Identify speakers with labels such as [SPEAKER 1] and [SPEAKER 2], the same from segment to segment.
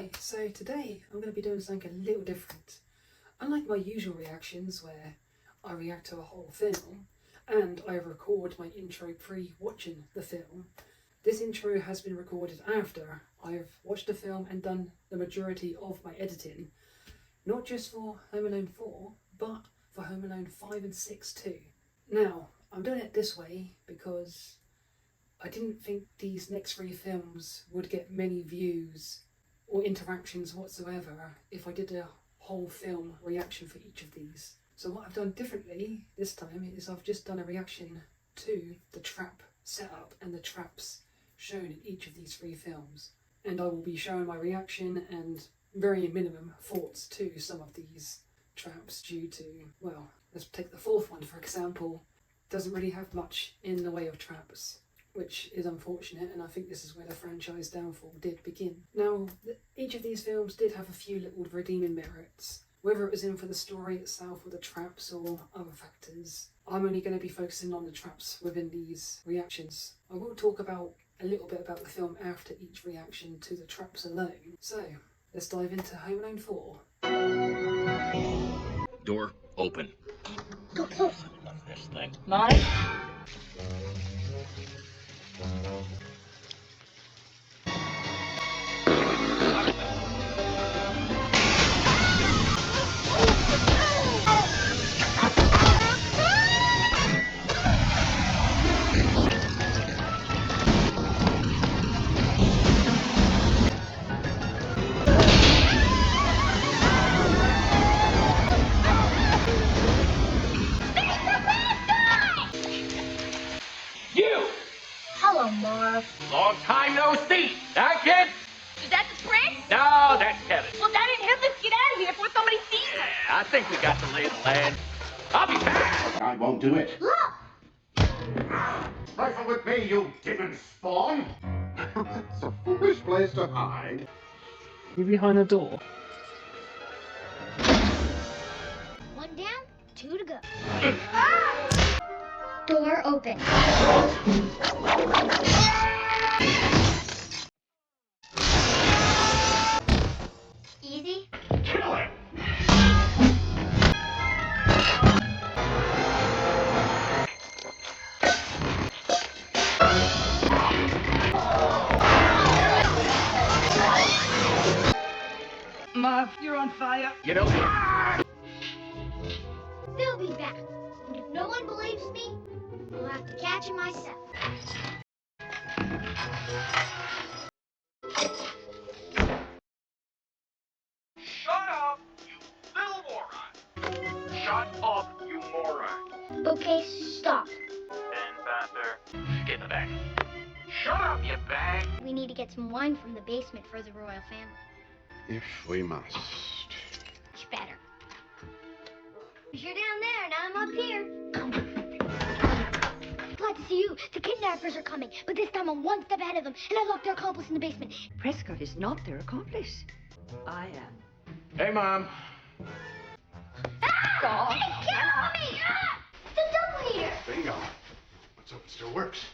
[SPEAKER 1] Hi, so today I'm going to be doing something a little different. Unlike my usual reactions where I react to a whole film and I record my intro pre-watching the film, this intro has been recorded after I've watched the film and done the majority of my editing, not just for Home Alone 4, but for Home Alone 5 and 6 too. Now, I'm doing it this way because I didn't think these next three films would get many views or interactions whatsoever if I did a whole film reaction for each of these. So what I've done differently this time is I've just done a reaction to the trap setup and the traps shown in each of these three films. And I will be showing my reaction and very minimum thoughts to some of these traps due to, well, let's take the fourth one for example. Doesn't really have much in the way of traps, which is unfortunate, and I think this is where the franchise downfall did begin. Now, each of these films did have a few little redeeming merits, whether it was in for the story itself or the traps or other factors. I'm only going to be focusing on the traps within these reactions. I will talk about a little bit about the film after each reaction to the traps alone. So, let's dive into Home Alone 4.
[SPEAKER 2] Door open.
[SPEAKER 3] Go close.
[SPEAKER 2] Enough of this thing.
[SPEAKER 3] Mine?
[SPEAKER 2] You!
[SPEAKER 3] Hello, Marv.
[SPEAKER 2] Long time no see. That kid?
[SPEAKER 4] Is that the prince?
[SPEAKER 2] No, that's Kevin.
[SPEAKER 4] Well, that ain't him. Let's get out of here before somebody sees us.
[SPEAKER 2] Yeah, I think we got the lay of the land. I'll be back.
[SPEAKER 5] I won't do it.
[SPEAKER 4] Look!
[SPEAKER 5] Rifle with me, you demon spawn! It's a foolish place to hide.
[SPEAKER 1] You're behind the door.
[SPEAKER 3] One down, two to go. Door open. Easy.
[SPEAKER 5] Kill him!
[SPEAKER 4] Marv, you're on fire.
[SPEAKER 2] You know,
[SPEAKER 3] They'll be back. And if no one believes me, I'll have to catch him myself.
[SPEAKER 2] shut up, you little moron. Shut up, you moron.
[SPEAKER 3] Okay, stop.
[SPEAKER 2] And faster. Get in the bag. Shut up, you bag.
[SPEAKER 3] We need to get some wine from the basement for the royal family.
[SPEAKER 5] If we must.
[SPEAKER 3] Much better. You're down there, and I'm up here. Glad to see you. The kidnappers are coming, but this time I'm one step ahead of them, and I locked their accomplice in the basement.
[SPEAKER 6] Prescott is not their accomplice. I am.
[SPEAKER 2] Hey, Mom.
[SPEAKER 3] Ah! It's killing me! Ah! The double eater!
[SPEAKER 5] Bingo. Let's hope it still works.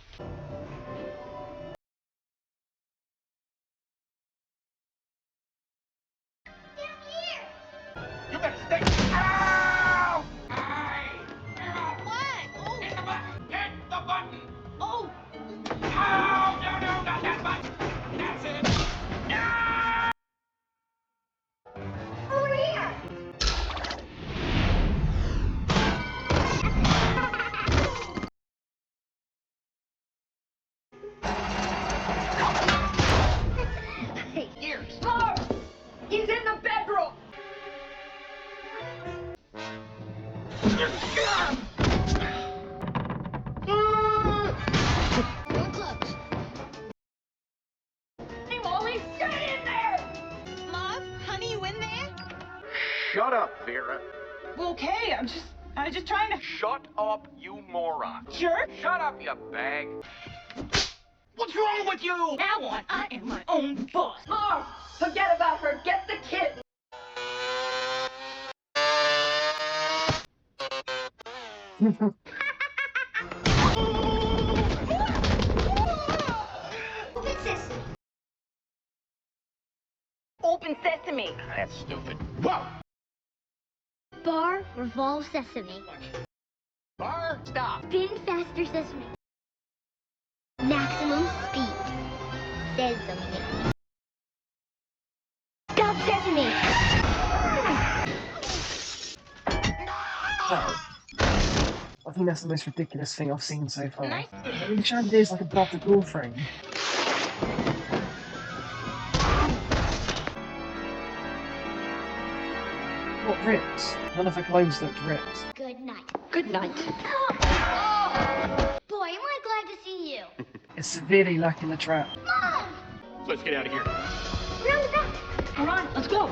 [SPEAKER 3] Down here!
[SPEAKER 2] You better stay. Ow! Hey!
[SPEAKER 4] What? Oh,
[SPEAKER 2] Hit the button! Hit the button!
[SPEAKER 4] oh.
[SPEAKER 2] Ow! No, not that button! That's it! No!
[SPEAKER 3] Over here! Hey,
[SPEAKER 4] Ears. Marv! He's in the bedroom.
[SPEAKER 3] door closed.
[SPEAKER 4] Hey, Wally, get in there. Marv, honey, you in there?
[SPEAKER 2] Shut up, Vera.
[SPEAKER 4] Well, okay, I'm just trying to.
[SPEAKER 2] Shut up, you moron.
[SPEAKER 4] Sure.
[SPEAKER 2] Shut up, you bag. What's wrong with you?
[SPEAKER 4] Now on, I am my own boss. Marv, forget about her. Get the kid.
[SPEAKER 3] What's this?
[SPEAKER 4] open sesame.
[SPEAKER 2] That's stupid. Whoa!
[SPEAKER 3] Bar, revolve, sesame.
[SPEAKER 2] Bar, stop.
[SPEAKER 3] Spin faster, sesame. Maximum speed. Sesame. Stop, sesame.
[SPEAKER 1] I think that's the most ridiculous thing I've seen so far. I mean, the chandelier's like above the door frame. What, ripped? None of the clothes looked ripped.
[SPEAKER 3] Good night.
[SPEAKER 6] Good night.
[SPEAKER 3] Boy, am I glad to see you.
[SPEAKER 1] It's severely lacking the trap.
[SPEAKER 3] Mom!
[SPEAKER 2] Let's get out of here.
[SPEAKER 3] Around the back.
[SPEAKER 6] All right, let's go.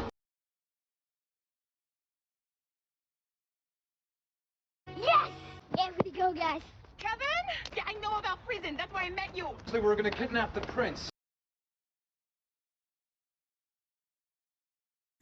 [SPEAKER 3] Yes! Yeah, we go, guys.
[SPEAKER 4] Kevin? Yeah, I know about prison. That's why I met you.
[SPEAKER 7] Actually, we're gonna kidnap the prince.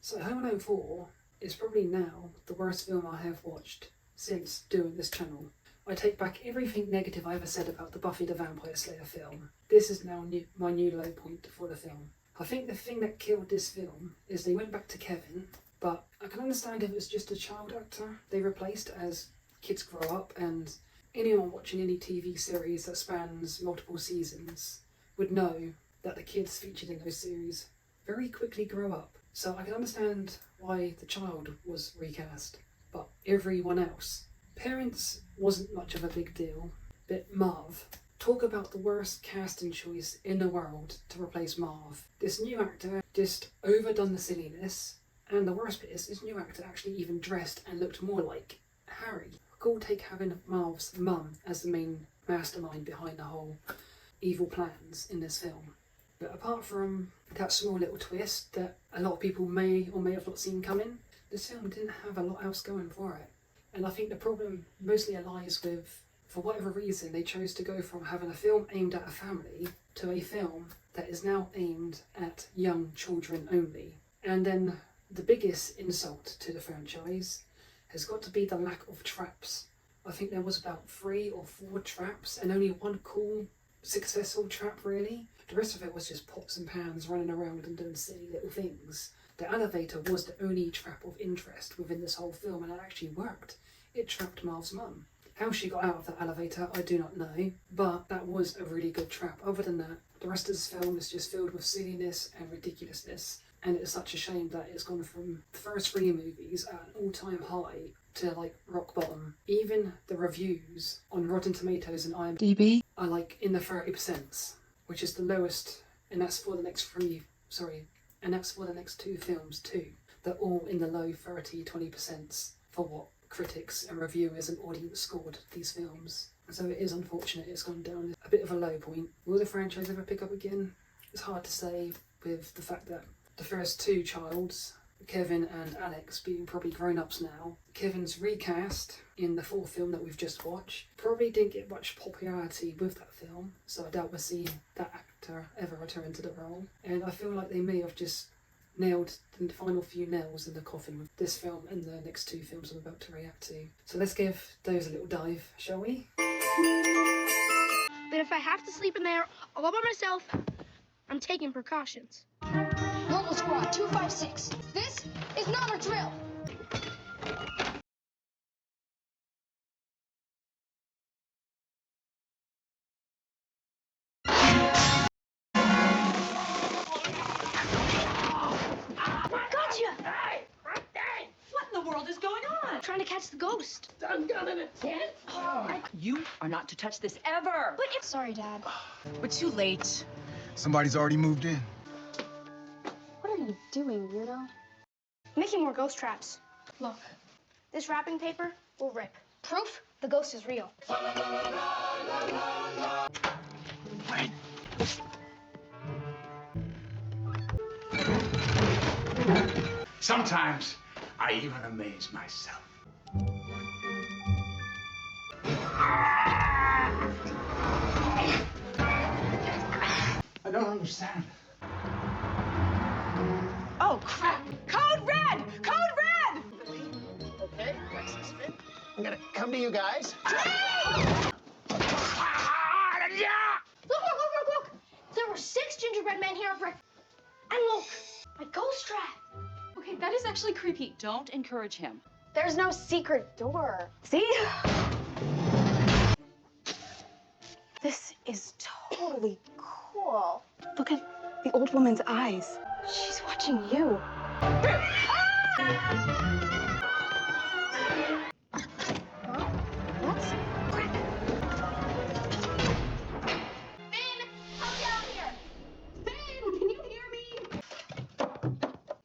[SPEAKER 1] So Home Alone 4 is probably now the worst film I have watched since doing this channel. I take back everything negative I ever said about the Buffy the Vampire Slayer film. This is now my new low point for the film. I think the thing that killed this film is they went back to Kevin, but I can understand if it was just a child actor they replaced as kids grow up, and anyone watching any TV series that spans multiple seasons would know that the kids featured in those series very quickly grow up. So I can understand why the child was recast, but everyone else. Parents wasn't much of a big deal, but Marv. Talk about the worst casting choice in the world to replace Marv. This new actor just overdone the silliness, and the worst bit is this new actor actually even dressed and looked more like Harry. Cool take having Marv's mum as the main mastermind behind the whole evil plans in this film. But apart from that small little twist that a lot of people may or may have not seen coming, this film didn't have a lot else going for it. And I think the problem mostly lies with, for whatever reason, they chose to go from having a film aimed at a family to a film that is now aimed at young children only. And then the biggest insult to the franchise has got to be the lack of traps. I think there was about 3 or 4 traps and only one cool, successful trap really. The rest of it was just pots and pans running around and doing silly little things. The elevator was the only trap of interest within this whole film, and it actually worked. It trapped Marv's mum. How she got out of that elevator, I do not know, but that was a really good trap. Other than that, the rest of this film is just filled with silliness and ridiculousness, and it's such a shame that it's gone from the first 3 movies at an all-time high to like rock bottom. Even the reviews on Rotten Tomatoes and IMDb are like in the 30%, which is the lowest, and that's for the next 2 films too. They're all in the low 30-20% for what critics and reviewers and audience scored these films. So it is unfortunate it's gone down a bit of a low point. Will the franchise ever pick up again? It's hard to say with the fact that the first 2 childs, Kevin and Alex, being probably grown-ups now. Kevin's recast in the 4th film that we've just watched probably didn't get much popularity with that film, so I doubt we'll see that actor ever return to the role. And I feel like they may have just nailed the final few nails in the coffin with this film and the next 2 films I'm about to react to. So let's give those a little dive, shall we?
[SPEAKER 8] But if I have to sleep in there all by myself, I'm taking precautions.
[SPEAKER 9] Normal squad 256. This is not a drill.
[SPEAKER 8] Gotcha!
[SPEAKER 4] Hey! What in the world is going on?
[SPEAKER 8] Trying to catch the ghost.
[SPEAKER 2] Done gun in a tent?
[SPEAKER 6] You are not to touch this ever.
[SPEAKER 8] But if... Sorry, Dad.
[SPEAKER 6] We're too late.
[SPEAKER 7] Somebody's already moved in.
[SPEAKER 8] What are you doing, weirdo? Making more ghost traps. Look, this wrapping paper will rip. Proof the ghost is real.
[SPEAKER 2] Wait. Sometimes I even amaze myself. I don't understand.
[SPEAKER 4] Oh, crap. Code red! Code red!
[SPEAKER 10] Okay, next is fit. I'm gonna come to you guys.
[SPEAKER 8] Look! There were 6 gingerbread men here for... And look, my ghost trap.
[SPEAKER 4] That is actually creepy. Don't encourage him.
[SPEAKER 8] There's no secret door.
[SPEAKER 4] See?
[SPEAKER 8] This is totally cool. Look at the old woman's eyes. She's watching you. Huh? What? Finn, come down here. Finn, can you hear me?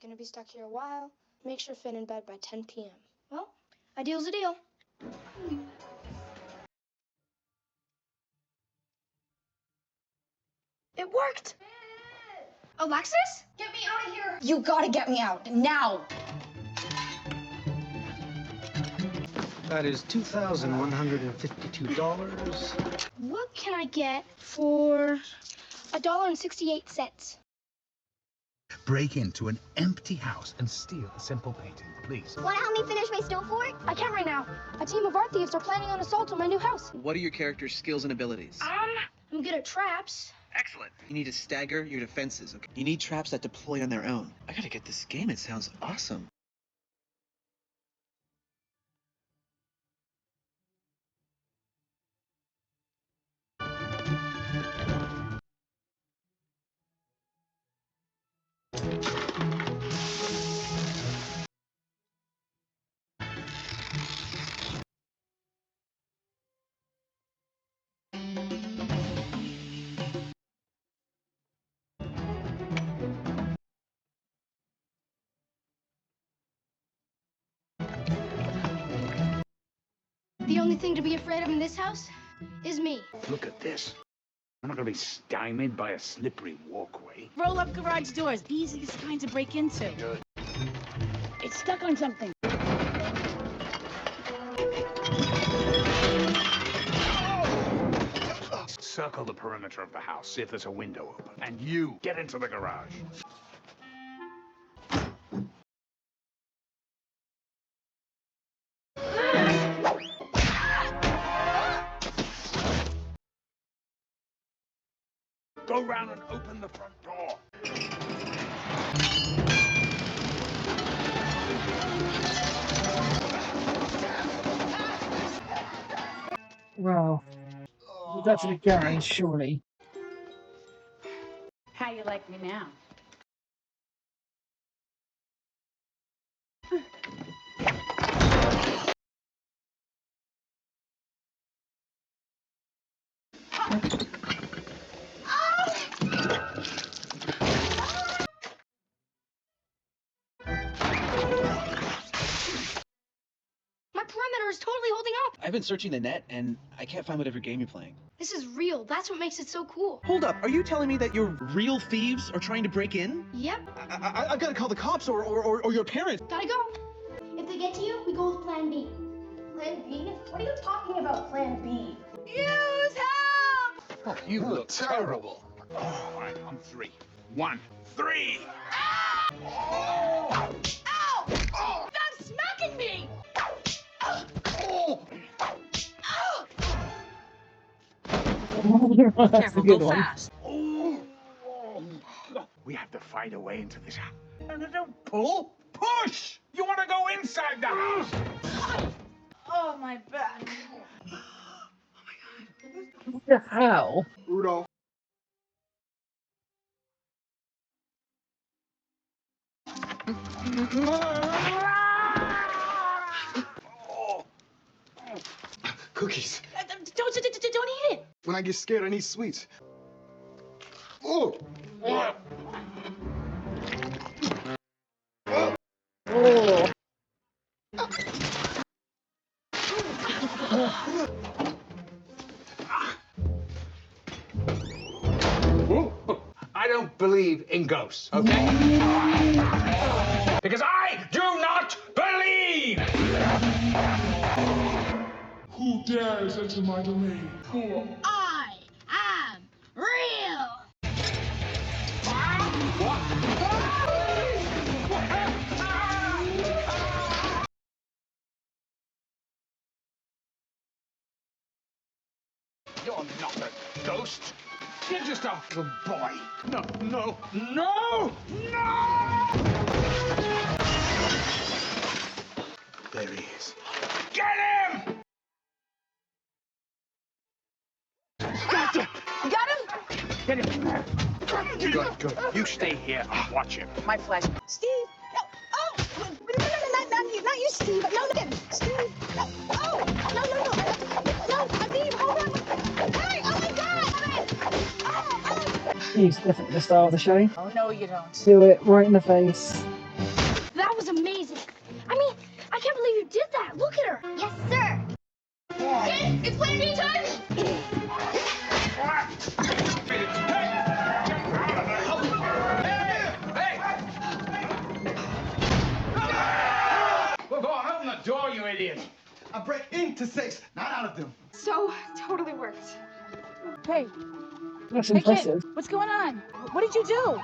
[SPEAKER 8] Gonna be stuck here a while. Make sure Finn in bed by 10 p.m. Well, a deal's a deal. It worked! Alexis? Get me out of here!
[SPEAKER 9] You gotta get me out, now!
[SPEAKER 10] That is $2,152.
[SPEAKER 8] What can I get for $1.68?
[SPEAKER 7] Break into an empty house and steal a simple painting, please.
[SPEAKER 3] Want to help me finish my snow fort?
[SPEAKER 8] I can't right now. A team of art thieves are planning an assault on my new house.
[SPEAKER 11] What are your character's skills and abilities?
[SPEAKER 8] I'm good at traps.
[SPEAKER 11] Excellent. You need to stagger your defenses, okay? You need traps that deploy on their own. I gotta get this game. It sounds awesome.
[SPEAKER 8] The only thing to be afraid of in this house is me.
[SPEAKER 5] Look at this. I'm not gonna be stymied by a slippery walkway.
[SPEAKER 4] Roll up garage doors. The easiest kind to break into.
[SPEAKER 5] Good.
[SPEAKER 4] It's stuck on something.
[SPEAKER 5] Circle the perimeter of the house, see if there's a window open. And you, get into the garage. Go round and open the front door.
[SPEAKER 1] Well, that's a garage, surely.
[SPEAKER 4] How you like me now?
[SPEAKER 8] My perimeter is totally holding up.
[SPEAKER 11] I've been searching the net, and I can't find whatever game you're playing.
[SPEAKER 8] This is real. That's what makes it so cool.
[SPEAKER 11] Hold up. Are you telling me that your real thieves are trying to break in?
[SPEAKER 8] Yep.
[SPEAKER 11] I've got to call the cops or your parents.
[SPEAKER 8] Gotta go.
[SPEAKER 3] If they get to you, we go with Plan B.
[SPEAKER 9] Plan B? What are you talking about, Plan B?
[SPEAKER 4] Use help!
[SPEAKER 5] Oh, you look terrible. Oh, all right, on 3. 1, 3.
[SPEAKER 4] Ow! Stop smacking me! Careful, go fast.
[SPEAKER 5] We have to find a way into this house. No, don't pull. Push! You want to go inside the house?
[SPEAKER 4] Oh, my back.
[SPEAKER 1] What the hell?
[SPEAKER 10] Rudolph.
[SPEAKER 7] Cookies.
[SPEAKER 4] Don't eat it.
[SPEAKER 7] When I get scared, I need sweets. Oh!
[SPEAKER 5] I don't believe in ghosts, okay? Because I do not believe!
[SPEAKER 2] Who dares enter my domain?
[SPEAKER 8] I am real.
[SPEAKER 5] You're not a ghost. You're just a little boy. No, no, no, no! Good. You stay here. I'll watch him.
[SPEAKER 4] My pleasure.
[SPEAKER 9] Steve! No! Oh! No, not you, Steve. No, look at him. Steve! No! Oh! No, Steve, hold on. Hey! Oh my God! Oh!
[SPEAKER 1] He's definitely the star of the show.
[SPEAKER 4] Oh, no, you don't.
[SPEAKER 1] Do it right in the face.
[SPEAKER 3] That was amazing. I mean, I can't believe you did that. Look at her. Yes, sir. Kids, it's Plan B time.
[SPEAKER 2] Well, go on, open the door, you idiot.
[SPEAKER 10] I break into six, not out of them.
[SPEAKER 8] So, totally worked.
[SPEAKER 4] Hey,
[SPEAKER 1] That's
[SPEAKER 4] hey,
[SPEAKER 1] impressive.
[SPEAKER 4] kid, what's going on? What did you do?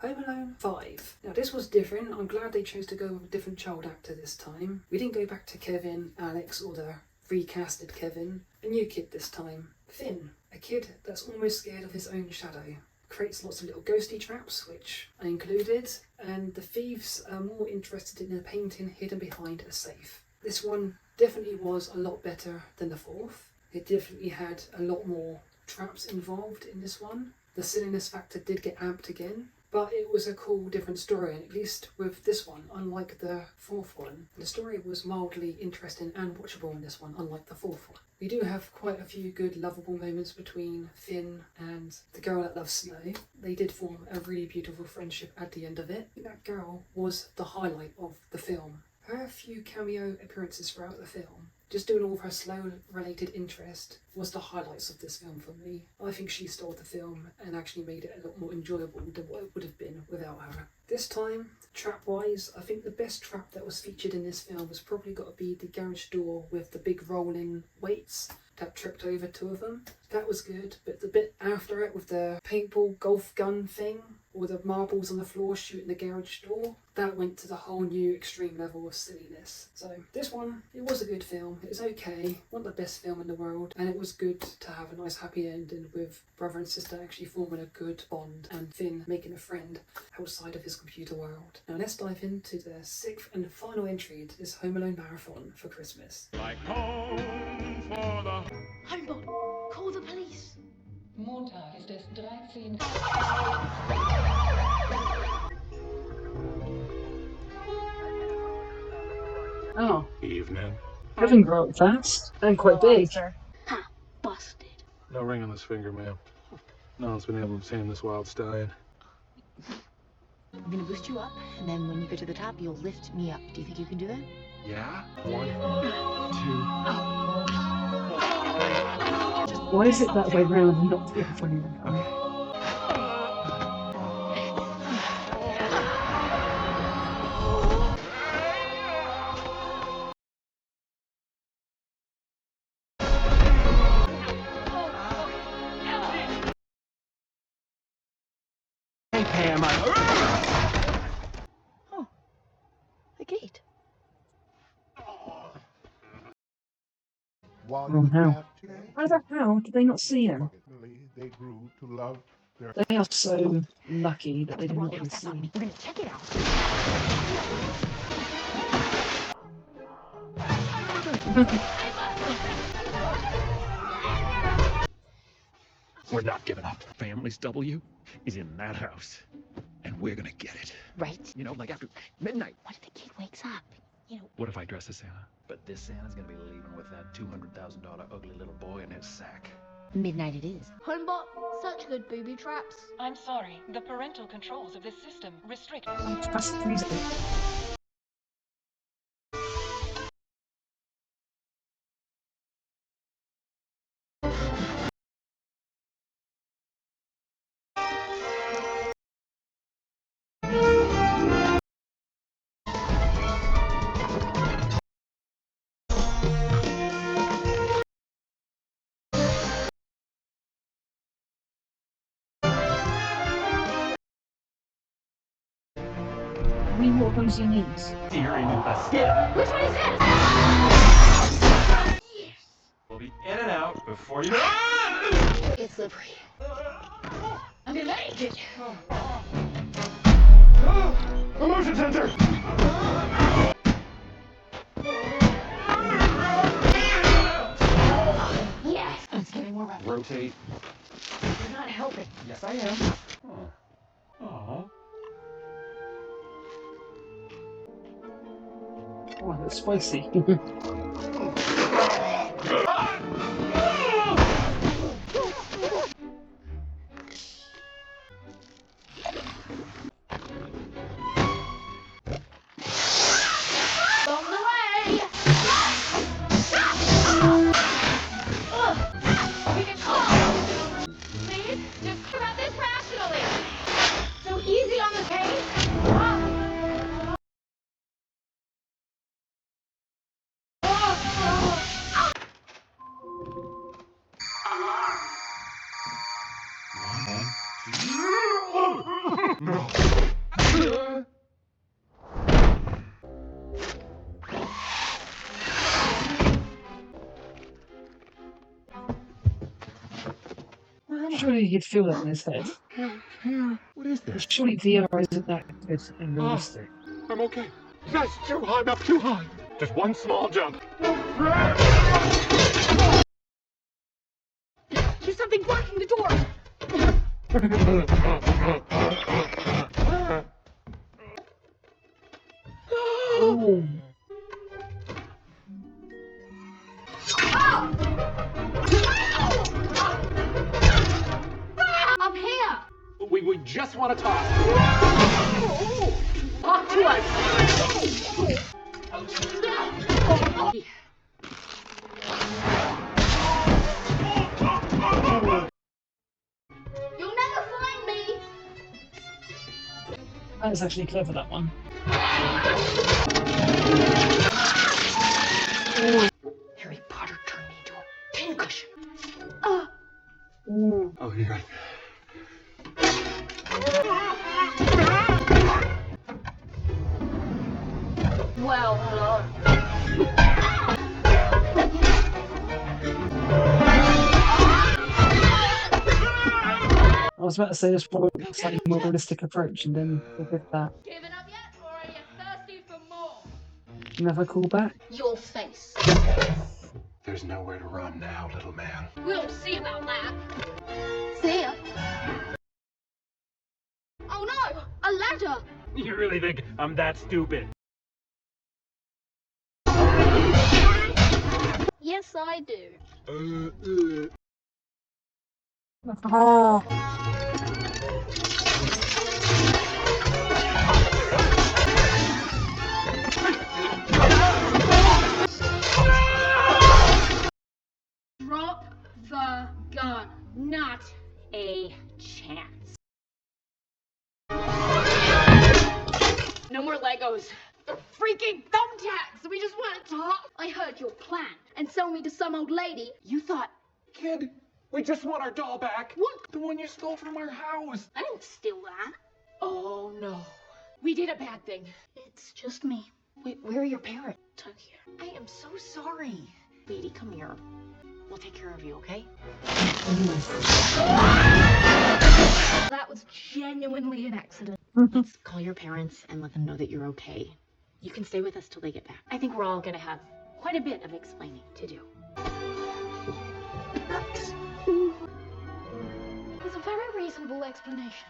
[SPEAKER 1] Home Alone 5. Now this was different. I'm glad they chose to go with a different child actor this time. We didn't go back to Kevin, Alex, or the recasted Kevin. A new kid this time. Finn. A kid that's almost scared of his own shadow. Creates lots of little ghosty traps, which I included, and the thieves are more interested in a painting hidden behind a safe. This one definitely was a lot better than the fourth. It definitely had a lot more traps involved in this one. The silliness factor did get amped again, but it was a cool different story, and at least with this one, unlike the fourth one, the story was mildly interesting and watchable in this one, unlike the fourth one. We do have quite a few good lovable moments between Finn and the girl that loves snow. They did form a really beautiful friendship at the end of it. That girl was the highlight of the film. Her few cameo appearances throughout the film, just doing all of her slow related interest, was the highlights of this film for me. I think she stole the film and actually made it a lot more enjoyable than what it would have been without her. This time, trap-wise, I think the best trap that was featured in this film has probably got to be the garage door with the big rolling weights that tripped over two of them. That was good, but the bit after it with the paintball golf gun thing, or the marbles on the floor shooting the garage door, that went to the whole new extreme level of silliness. So this one, it was a good film. It was okay, not the best film in the world, and it was good to have a nice happy ending with brother and sister actually forming a good bond and Finn making a friend outside of his computer world. Now let's dive into the sixth and final entry to this Home Alone marathon for Christmas.
[SPEAKER 2] Like home for the...
[SPEAKER 3] Homebot, call the police.
[SPEAKER 9] Montag ist es 13.
[SPEAKER 1] Oh,
[SPEAKER 2] Evening.
[SPEAKER 1] Kevin grew up fast and quite big.
[SPEAKER 3] Huh, busted.
[SPEAKER 2] No ring on this finger, ma'am. No one's been able to tame this wild stallion.
[SPEAKER 6] I'm gonna boost you up, and then when you get to the top, you'll lift me up. Do you think you can do that?
[SPEAKER 2] Yeah? 1, 2...
[SPEAKER 1] Why is it that way round and not the other way round?
[SPEAKER 2] Hey, Pam,
[SPEAKER 6] Oh, the gate.
[SPEAKER 5] One
[SPEAKER 1] How the hell did they not see him?
[SPEAKER 5] They grew to love their...
[SPEAKER 1] They are so lucky that they did not even see him.
[SPEAKER 6] We're gonna check it out.
[SPEAKER 2] We're not giving up. Family's W is in that house. And we're gonna get it.
[SPEAKER 6] Right?
[SPEAKER 2] You know, like after midnight.
[SPEAKER 6] What if the kid wakes up? You know,
[SPEAKER 2] What if I dress as Santa? But this Santa's gonna be leaving with that $200,000 ugly little boy in his sack.
[SPEAKER 6] midnight it is.
[SPEAKER 3] Homebot, such good booby traps.
[SPEAKER 12] I'm sorry. The parental controls of this system restrict.
[SPEAKER 1] That's crazy. What those you need?
[SPEAKER 2] Steering in the skip.
[SPEAKER 3] Which one is this?
[SPEAKER 2] We'll be in and out before you know.
[SPEAKER 6] It's slippery.
[SPEAKER 3] I'm gonna make it.
[SPEAKER 2] Motion sensor.
[SPEAKER 3] Yes.
[SPEAKER 6] It's getting more rapid.
[SPEAKER 2] rotate.
[SPEAKER 4] You're not helping.
[SPEAKER 2] Yes, I am. Aww.
[SPEAKER 1] Oh, that's spicy.
[SPEAKER 3] On the way! Please, just think about this rationally. So easy on the pain.
[SPEAKER 1] Surely he'd feel that in his head.
[SPEAKER 2] What is this?
[SPEAKER 1] Surely VR isn't that good and realistic.
[SPEAKER 2] I'm okay. That's too high, not too high. Just one small jump.
[SPEAKER 3] There's something blocking the door.
[SPEAKER 1] Oh.
[SPEAKER 3] I'm here.
[SPEAKER 2] We just want to talk.
[SPEAKER 3] Talk to us. You'll never find me.
[SPEAKER 1] That is actually clever, that one.
[SPEAKER 6] Harry Potter turned me into a pincushion.
[SPEAKER 2] Oh, you're right.
[SPEAKER 3] Well, hello.
[SPEAKER 1] I was about to say this probably a slightly more realistic approach, and then we'll get that.
[SPEAKER 3] Giving up yet, or are you thirsty for more?
[SPEAKER 1] Never call back.
[SPEAKER 3] Your face.
[SPEAKER 2] There's nowhere to run now, little man.
[SPEAKER 3] We'll see about that. See ya. Oh no! A ladder!
[SPEAKER 2] You really think I'm that stupid?
[SPEAKER 3] Yes, I do.
[SPEAKER 1] Oh.
[SPEAKER 3] Drop the gun. Not a chance. No more Legos. The freaking thumbtacks! We just want to talk. I heard your plan and sell me to some old lady. You thought,
[SPEAKER 2] Kid, we just want our doll back.
[SPEAKER 3] what?
[SPEAKER 2] The one you stole from our house.
[SPEAKER 3] I didn't steal that. Oh no. We did a bad thing. It's just me.
[SPEAKER 6] Wait, where are your parents?
[SPEAKER 3] Tokyo.
[SPEAKER 6] I am so sorry. Lady, come here. We'll take care of you, okay?
[SPEAKER 3] That was genuinely an accident.
[SPEAKER 6] Let's call your parents and let them know that you're okay. You can stay with us till they get back. I think we're all gonna have quite a bit of explaining to do.
[SPEAKER 3] It's a very reasonable explanation.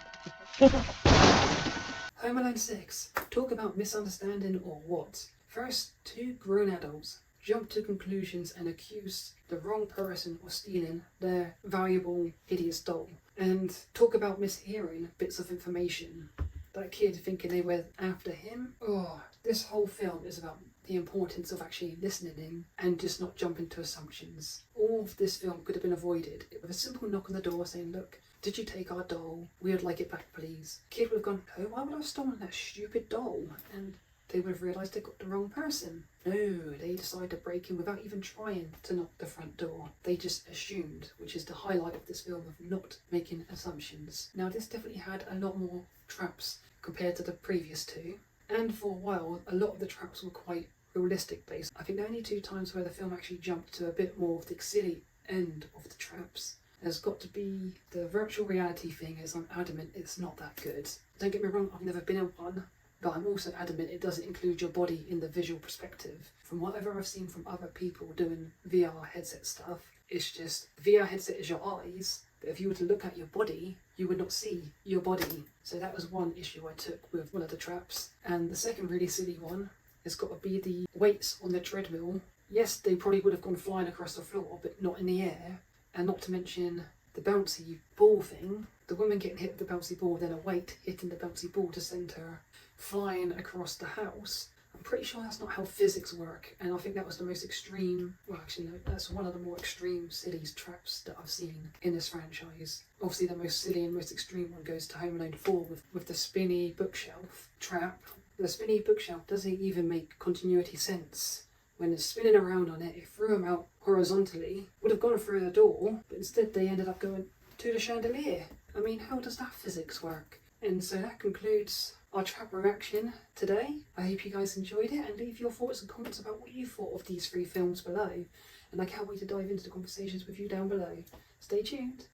[SPEAKER 1] Home Alone 6. Talk about misunderstanding or what? First, two grown adults jump to conclusions and accuse the wrong person of stealing their valuable, hideous doll. And talk about mishearing bits of information. That kid thinking they were after him. Oh, this whole film is about the importance of actually listening in and just not jumping to assumptions. All of this film could have been avoided with a simple knock on the door saying, look, did you take our doll? We would like it back, please. Kid would have gone, no, why would I have stolen that stupid doll? And they would have realised they got the wrong person. No, they decided to break in without even trying to knock the front door. They just assumed, which is the highlight of this film, of not making assumptions. Now, this definitely had a lot more traps compared to the previous two. And for a while, a lot of the traps were quite realistic based. I think the only two times where the film actually jumped to a bit more of the silly end of the traps has got to be the virtual reality thing, as I'm adamant it's not that good. Don't get me wrong, I've never been in one, but I'm also adamant it doesn't include your body in the visual perspective. From whatever I've seen from other people doing VR headset stuff, It's just the VR headset is your eyes, but if you were to look at your body, you would not see your body. So that was one issue I took with one of the traps. And the second really silly one has got to be the weights on the treadmill. Yes, they probably would have gone flying across the floor, but not in the air. And not to mention the bouncy ball thing. The woman getting hit with the bouncy ball, then a weight hitting the bouncy ball to send her flying across the house. I'm pretty sure that's not how physics work, and I think that was the most extreme, well actually no, that's one of the more extreme silly traps that I've seen in this franchise. Obviously the most silly and most extreme one goes to Home Alone 4 with the spinny bookshelf trap. The spinny bookshelf doesn't even make continuity sense. When it's spinning around on it, it threw them out horizontally, would have gone through the door, but instead they ended up going to the chandelier. I mean, how does that physics work? And so that concludes our trap reaction today. I hope you guys enjoyed it, and leave your thoughts and comments about what you thought of these 3 films below. And I can't wait to dive into the conversations with you down below. Stay tuned.